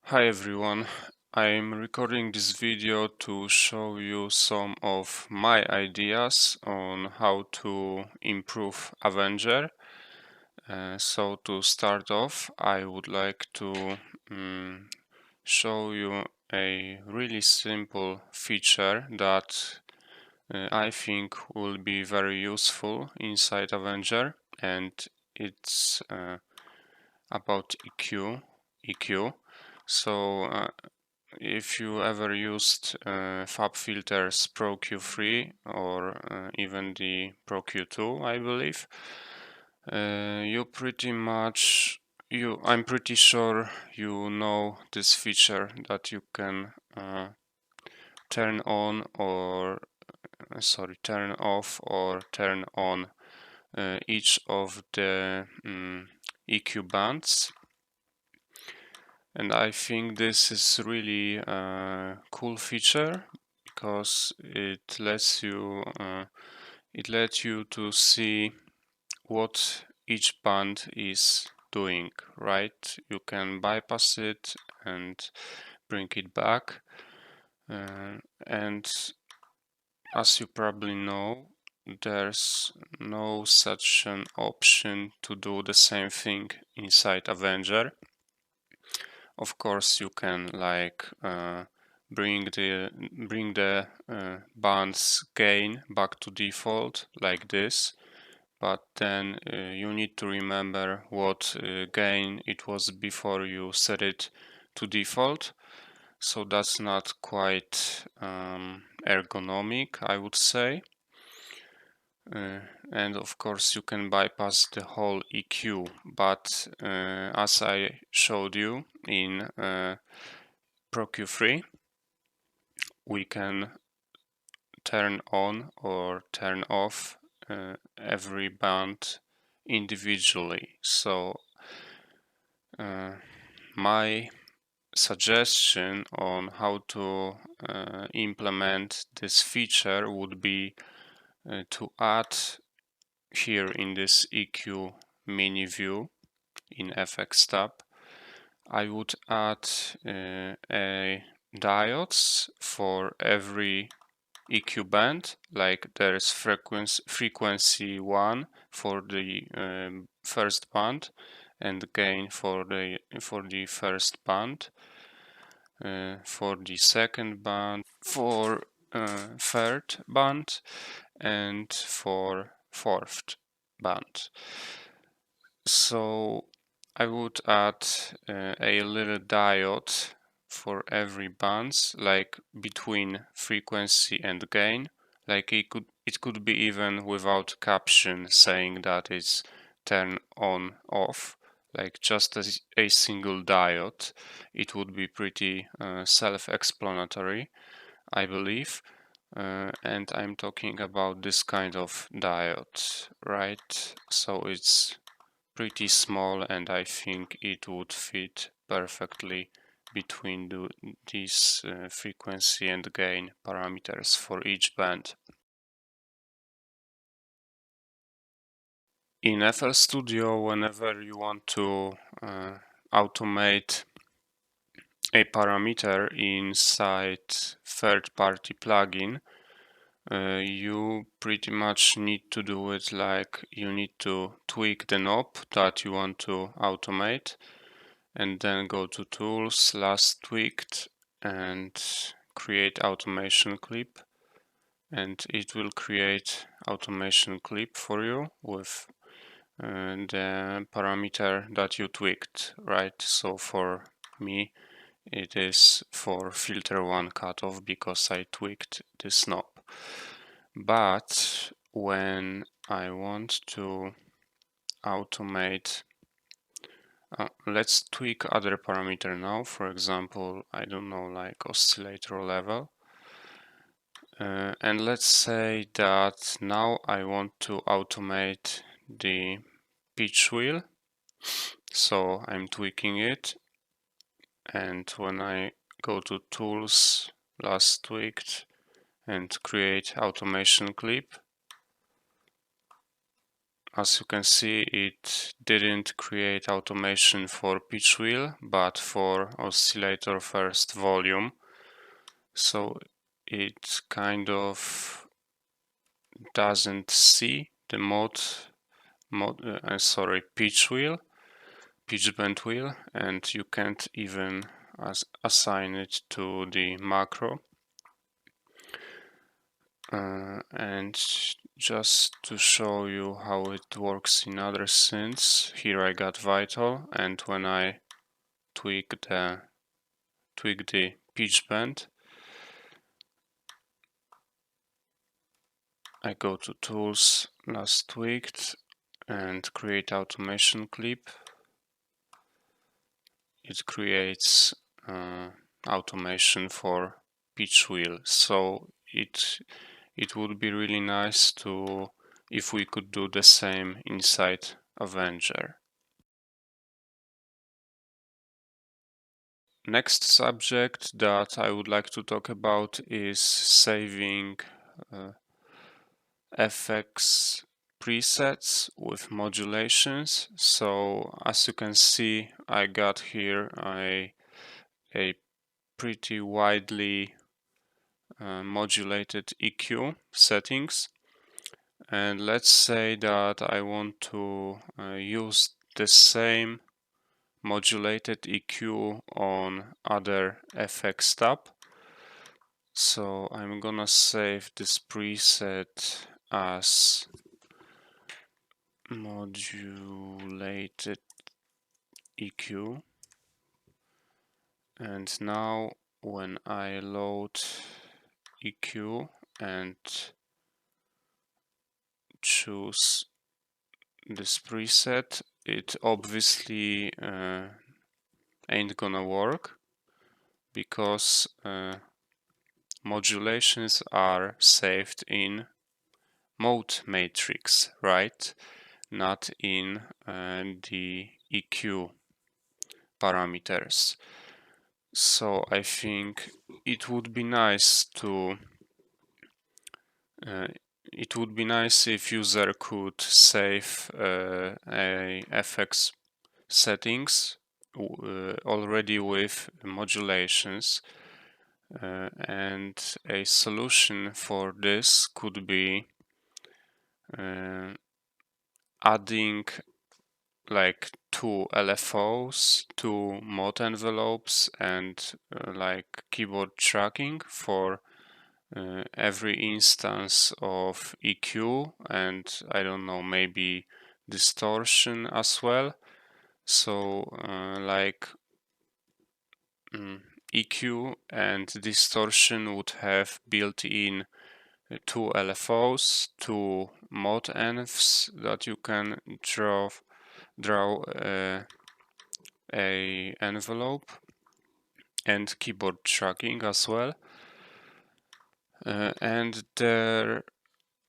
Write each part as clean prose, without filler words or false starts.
Hi everyone, I'm recording this video to show you some of my ideas on how to improve Avenger. So to start off, I would like to show you a really simple feature that I think will be very useful inside Avenger, and it's about EQ. So if you ever used FabFilter's Pro Q3 or even the Pro Q2, I believe, I'm pretty sure you know this feature that you can turn on or turn off or turn on each of the EQ bands. And I think this is really a cool feature because it lets you to see what each band is doing, right? You can bypass it and bring it back. And as you probably know, there's no such an option to do the same thing inside Avenger. Of course, you can bring the band's gain back to default like this, but then you need to remember what gain it was before you set it to default. So that's not quite ergonomic, I would say. And of course you can bypass the whole EQ, but as I showed you in Pro Q3, we can turn on or turn off every band individually. So my suggestion on how to implement this feature would be to add here in this EQ mini view in FX tab, I would add a diodes for every EQ band, like there's frequency 1 for the first band and gain for the first band, for the second band, for third band, and for fourth band. So I would add a little diode for every bands, like between frequency and gain. Like it could be even without caption saying that it's turn on off, like just as a single diode. It would be pretty self-explanatory, I believe. And I'm talking about this kind of diode, right? So it's pretty small, and I think it would fit perfectly between these frequency and gain parameters for each band. In FL Studio, whenever you want to automate a parameter inside third-party plugin, you pretty much need to do it like you need to tweak the knob that you want to automate, and then go to Tools, Last Tweaked, and create automation clip, and it will create automation clip for you with the parameter that you tweaked, right? So for me it is for filter 1 cutoff because I tweaked this knob. But when I want to automate, let's tweak other parameter now. For example, I don't know, like oscillator level. And let's say that now I want to automate the pitch wheel. So I'm tweaking it. And when I go to Tools, Last Tweaked, and create automation clip, as you can see, it didn't create automation for pitch wheel, but for oscillator first volume. So it kind of doesn't see the pitch wheel, pitch bend wheel, and you can't even assign it to the macro. And just to show you how it works in other synths, here I got Vital, and when I tweak the pitch bend, I go to Tools, Last Tweaked, and create automation clip. It creates automation for pitch wheel. So it would be really nice to if we could do the same inside Avenger. Next subject that I would like to talk about is saving FX presets with modulations. So as you can see, I got here a pretty widely modulated EQ settings, and let's say that I want to use the same modulated EQ on other FX tab. So I'm gonna save this preset as modulated EQ, and now when I load EQ and choose this preset, it obviously ain't gonna work because modulations are saved in mode matrix, right? Not in the EQ parameters. So I think it would be nice if user could save a FX settings already with modulations, and a solution for this could be adding like 2 LFOs, 2 mod envelopes, and like keyboard tracking for every instance of EQ, and I don't know, maybe distortion as well. So like EQ and distortion would have built-in 2 LFOs, 2 mod envs that you can draw a envelope, and keyboard tracking as well. And there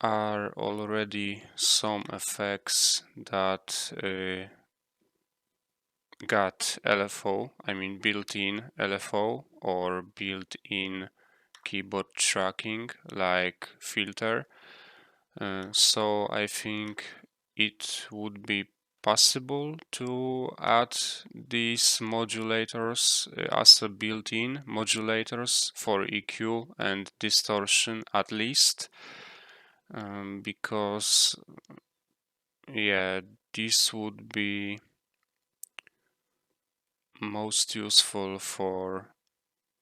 are already some effects that got LFO, I mean built-in LFO or built-in keyboard tracking like filter. So I think it would be possible to add these modulators as a built-in modulators for EQ and distortion at least, because yeah, this would be most useful for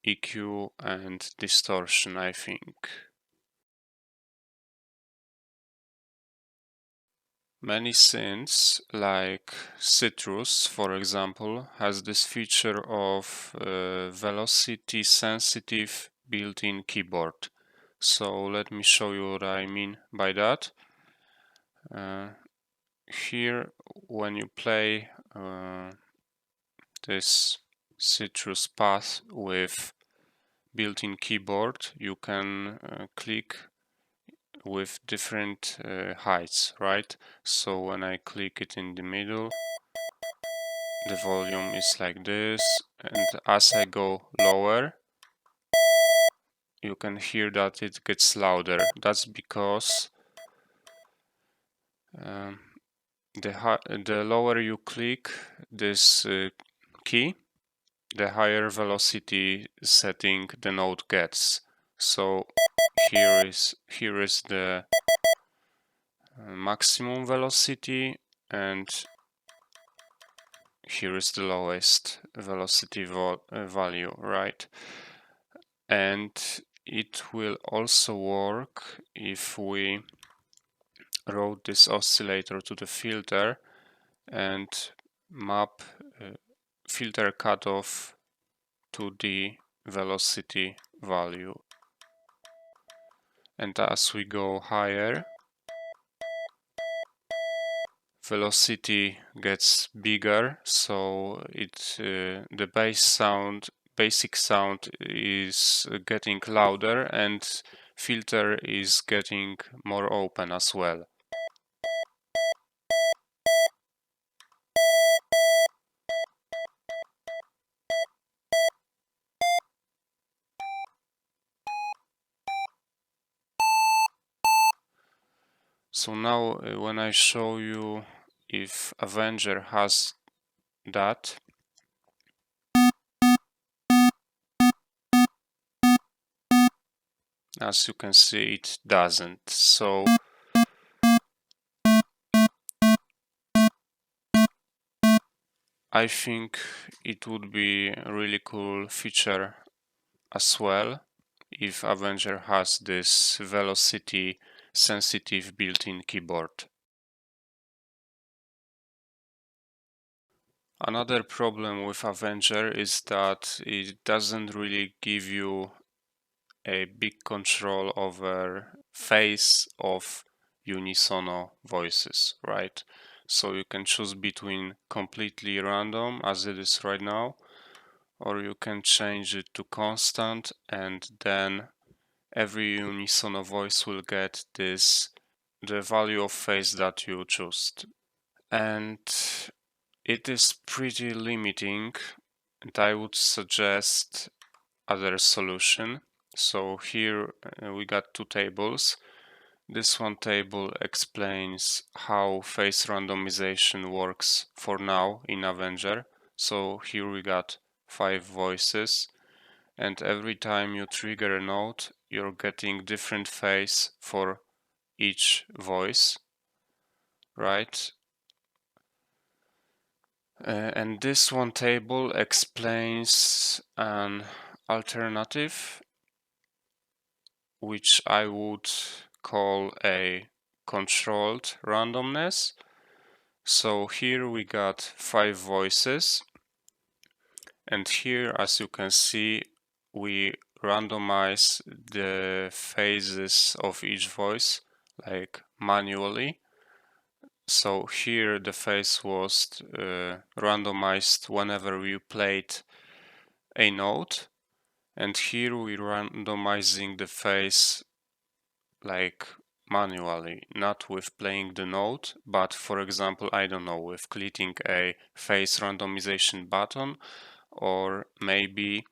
EQ and distortion, I think. Many synths, like Citrus, for example, has this feature of velocity sensitive built-in keyboard. So let me show you what I mean by that. Here, when you play this Citrus path with built-in keyboard, you can click with different heights, right? So when I click it in the middle, the volume is like this, and as I go lower, you can hear that it gets louder. That's because the lower you click this key, the higher velocity setting the node gets. So here is the maximum velocity, and here is the lowest velocity value, right? And it will also work if we route this oscillator to the filter and map filter cutoff to the velocity value. And as we go higher, velocity gets bigger, so the basic sound is getting louder, and filter is getting more open as well. So now when I show you if Avenger has that, as you can see, it doesn't. So I think it would be a really cool feature as well if Avenger has this velocity sensitive built-in keyboard. Another problem with Avenger is that it doesn't really give you a big control over phase of unisono voices, right? So you can choose between completely random as it is right now, or you can change it to constant, and then every unisono voice will get the value of phase that you choose. And it is pretty limiting, and I would suggest other solution. So here we got two tables. This one table explains how phase randomization works for now in Avenger. So here we got 5 voices, and every time you trigger a node, you're getting different phase for each voice, right? And this one table explains an alternative, which I would call a controlled randomness. So here we got 5 voices, and here, as you can see, we randomize the phases of each voice like manually. So here the phase was randomized whenever you played a note, and here we're randomizing the phase like manually, not with playing the note, but for example, I don't know, with clicking a phase randomization button, or maybe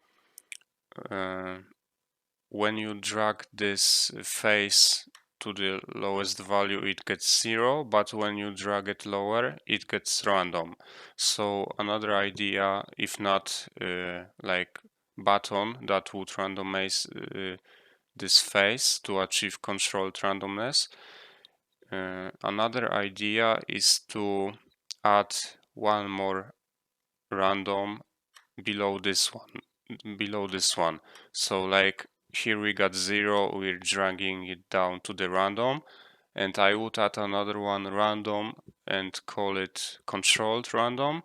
when you drag this phase to the lowest value, it gets 0, but when you drag it lower, it gets random. So another idea, if not like button that would randomize this phase to achieve controlled randomness. Another idea is to add one more random below this one. So like here we got 0, we're dragging it down to the random, and I would add another one random and call it controlled random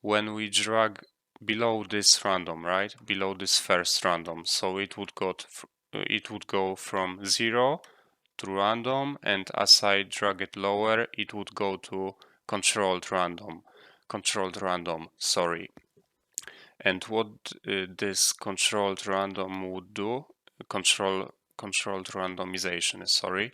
when we drag below this random, right? Below this first random. So it would go from 0 to random, and as I drag it lower, it would go to controlled random, sorry. And what this controlled random would do, controlled randomization, sorry.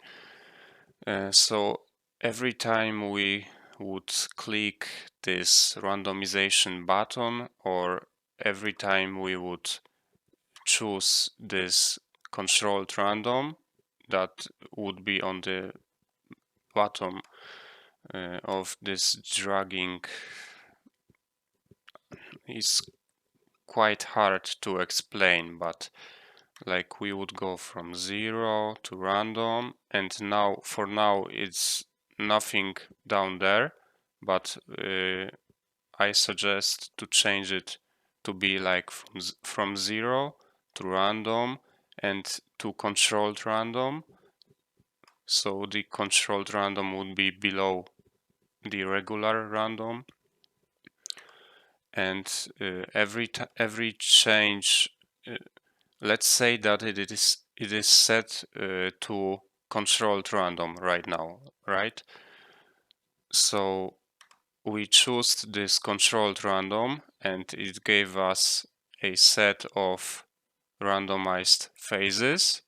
So every time we would click this randomization button, or every time we would choose this controlled random that would be on the bottom of this dragging is quite hard to explain, but like we would go from 0 to random, and now for now it's nothing down there, but I suggest to change it to be like from 0 to random and to controlled random. So the controlled random would be below the regular random, and every change, let's say that it is set to controlled random right now, right? So we chose this controlled random, and it gave us a set of randomized phases,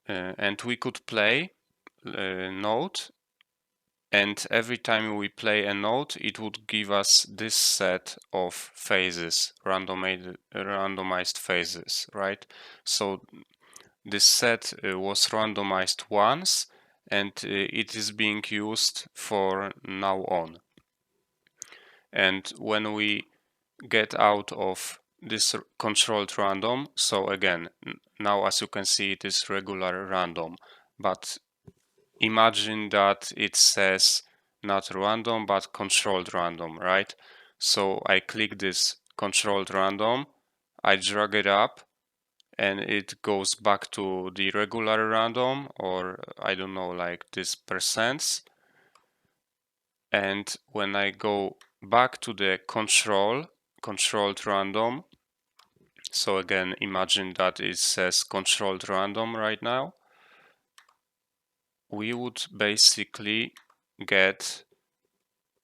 and we could play a note, and every time we play a note it would give us this set of phases, randomized phases, right? So this set was randomized once, and it is being used for now on. And when we get out of this controlled random, so again, now as you can see it is regular random, but imagine that it says not random but controlled random, right? So I click this controlled random, I drag it up, and it goes back to the regular random, or I don't know, like this percents. And when I go back to the controlled random, so again, imagine that it says controlled random right now, we would basically get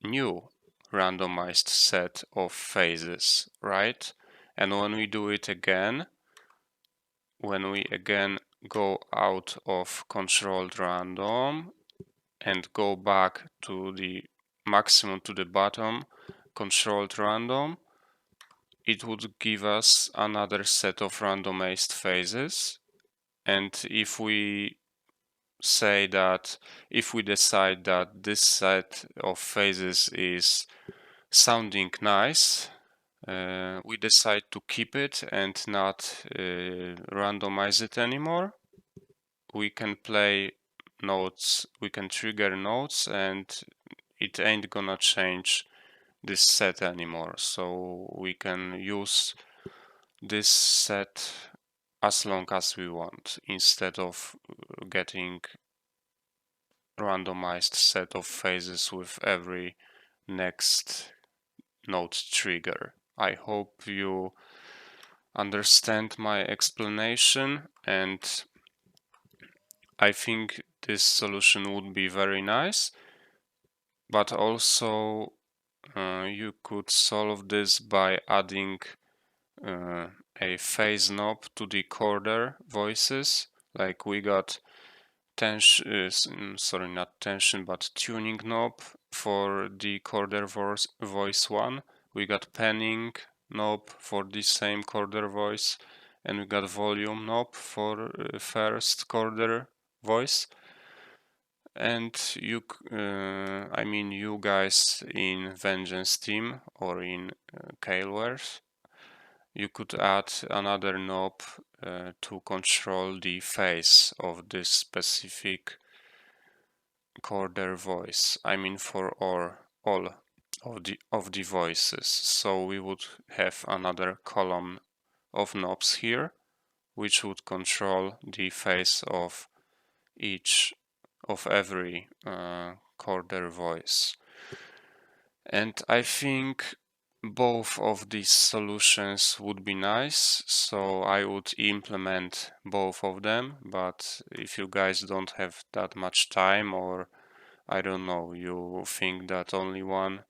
new randomized set of phases, right? And when we do it again, when we again go out of controlled random and go back to the maximum to the bottom controlled random, it would give us another set of randomized phases. And if we say that, if we decide that this set of phases is sounding nice, we decide to keep it and not randomize it anymore. We can play notes, we can trigger notes, and it ain't gonna change this set anymore. So we can use this set as long as we want, instead of getting randomized set of phases with every next note trigger. I hope you understand my explanation, and I think this solution would be very nice, but also you could solve this by adding a phase knob to the quarter voices. Like we got tension, sorry, not tension, but tuning knob for the quarter voice one. We got panning knob for the same quarter voice, and we got volume knob for first quarter voice. And you, I mean, you guys in Vengeance team or in Kalewares, you could add another knob to control the phase of this specific quarter voice. I mean, for all of the voices. So we would have another column of knobs here, which would control the phase of every quarter voice. And I think both of these solutions would be nice, so I would implement both of them. But if you guys don't have that much time, or I don't know, you think that only one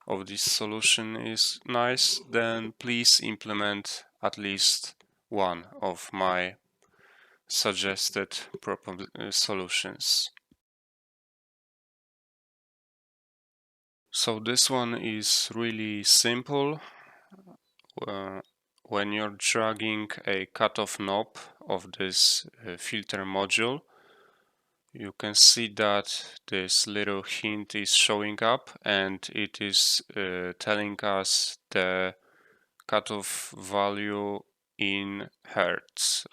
of these solution is nice, then please implement at least one of my suggested solutions. So this one is really simple. When you're dragging a cutoff knob of this filter module, you can see that this little hint is showing up, and it is telling us the cutoff value in hertz.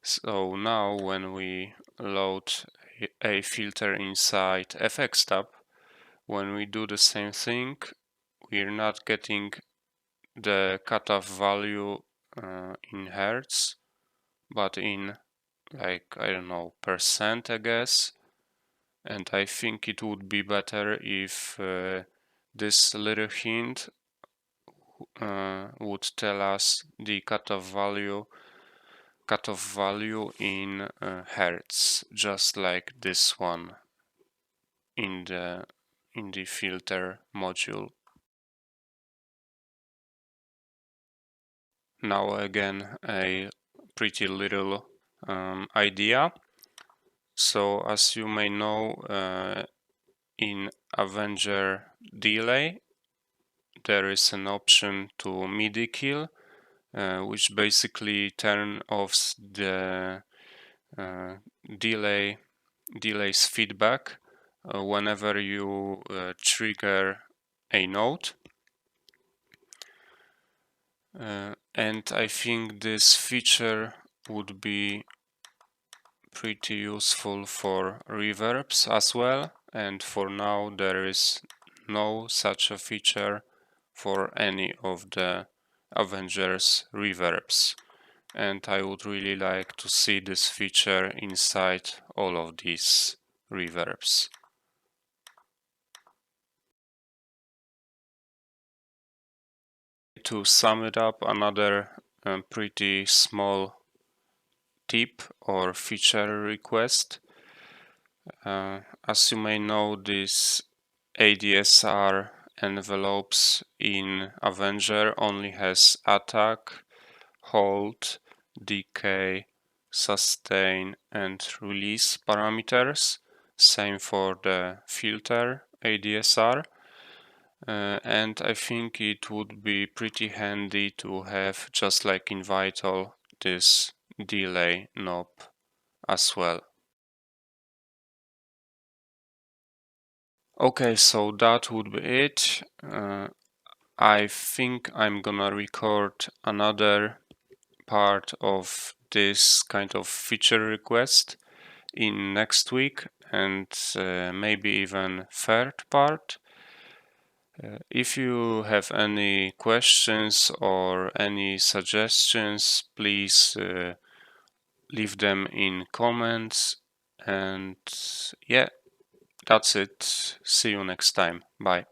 So now when we load a filter inside FX tab, when we do the same thing, we're not getting the cutoff value in hertz, but in, like, I don't know, percent, I guess. And I think it would be better if this little hint would tell us the cutoff value in hertz, just like this one in the filter module. Now again, a pretty little idea. So as you may know, in Avenger delay, there is an option to MIDI kill, which basically turn off the delay's feedback whenever you trigger a note. And I think this feature would be pretty useful for reverbs as well, and for now there is no such a feature for any of the Avengers reverbs, and I would really like to see this feature inside all of these reverbs. To sum it up, another pretty small tip or feature request. As you may know, this ADSR envelopes in Avenger only has attack, hold, decay, sustain, and release parameters. Same for the filter ADSR. And I think it would be pretty handy to have, just like in Vital, this delay knob as well. Okay, so that would be it. I think I'm gonna record another part of this kind of feature request in next week, and maybe even third part. If you have any questions or any suggestions, please leave them in comments. And yeah, that's it. See you next time. Bye.